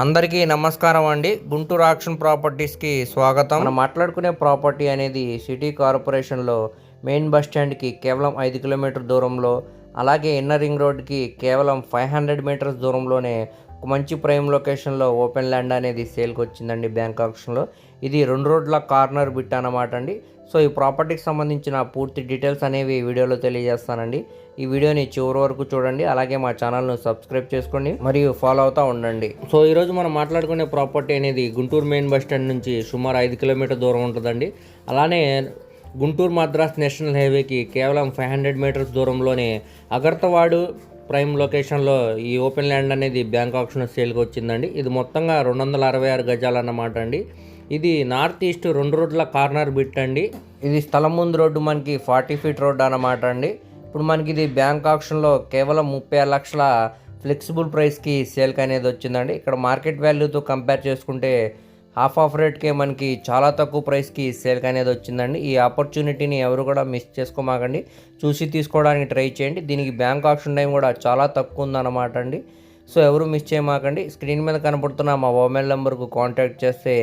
అందరికీ నమస్కారం అండి. గుంటూరు ఆక్షన్ ప్రాపర్టీస్కి స్వాగతం. మనం మాట్లాడుకునే ప్రాపర్టీ అనేది సిటీ కార్పొరేషన్లో మెయిన్ బస్ స్టాండ్కి కేవలం 5 కిలోమీటర్ దూరంలో, అలాగే ఇన్నర్ రింగ్ రోడ్కి కేవలం 500 మీటర్స్ దూరంలోనే ఒక మంచి ప్రైమ్ లొకేషన్లో ఓపెన్ ల్యాండ్ అనేది సేల్కి వచ్చిందండి బ్యాంక్ ఆక్షన్లో. ఇది 2 రోడ్ల కార్నర్ బిట్ అన్నమాట అండి. సో ఈ ప్రాపర్టీకి సంబంధించిన పూర్తి డీటెయిల్స్ అనేవి వీడియోలో తెలియజేస్తానండి. ఈ వీడియోని చివరి వరకు చూడండి, అలాగే మా ఛానల్ను సబ్స్క్రైబ్ చేసుకోండి మరియు ఫాలో అవుతూ ఉండండి. సో ఈరోజు మనం మాట్లాడుకునే ప్రాపర్టీ అనేది గుంటూరు మెయిన్ బస్ స్టాండ్ నుంచి సుమారు 5 కిలోమీటర్ దూరం ఉంటుందండి. అలానే గుంటూరు మద్రాస్ నేషనల్ హైవేకి కేవలం 500 మీటర్స్ దూరంలోనే అగర్తవాడు ప్రైమ్ లొకేషన్లో ఈ ఓపెన్ ల్యాండ్ అనేది బ్యాంక్ ఆక్షన్ సేల్కి వచ్చిందండి. ఇది మొత్తంగా 266 గజాలు అన్నమాట అండి. ఇది నార్త్ ఈస్ట్ 2 రోడ్ల కార్నర్ బిట్ అండి. ఇది స్థలం ముందు రోడ్డు మనకి 40 ఫీట్ రోడ్డు అన్నమాట అండి. ఇప్పుడు మనకి ఇది బ్యాంక్ ఆక్షన్లో కేవలం 36 లక్షల ఫ్లెక్సిబుల్ ప్రైస్కి సేల్కి అనేది వచ్చిందండి. ఇక్కడ మార్కెట్ వాల్యూతో కంపేర్ చేసుకుంటే హాఫ్ ఆఫ్ రేట్కే మనకి చాలా తక్కువ ప్రైస్కి సేల్కి అనేది వచ్చిందండి. ఈ ఆపర్చునిటీని ఎవరు కూడా మిస్ చేసుకోమాకండి, చూసి తీసుకోవడానికి ట్రై చేయండి. దీనికి బ్యాంక్ ఆప్షన్ టైం కూడా చాలా తక్కువ ఉందన్నమాట అండి. సో ఎవరు మిస్ చేయమాకండి. స్క్రీన్ మీద కనపడుతున్న మా మొబైల్ నెంబర్కు కాంటాక్ట్ చేస్తే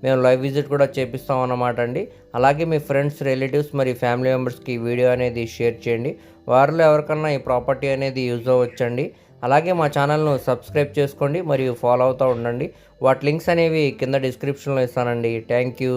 మేము లైవ్ విజిట్ కూడా చేపిస్తాం అన్నమాట అండి. అలాగే మీ ఫ్రెండ్స్, రిలేటివ్స్ మరియు ఫ్యామిలీ మెంబర్స్కి వీడియో అనేది షేర్ చేయండి. వారిలో ఎవరికన్నా ఈ ప్రాపర్టీ అనేది యూజ్ అవ్వచ్చండి. అలాగే మా ఛానల్ను సబ్స్క్రైబ్ చేసుకోండి మరియు ఫాలో అవుతూ ఉండండి. వాటి లింక్స్ అనేవి కింద డిస్క్రిప్షన్లో ఇస్తానండి. Thank you.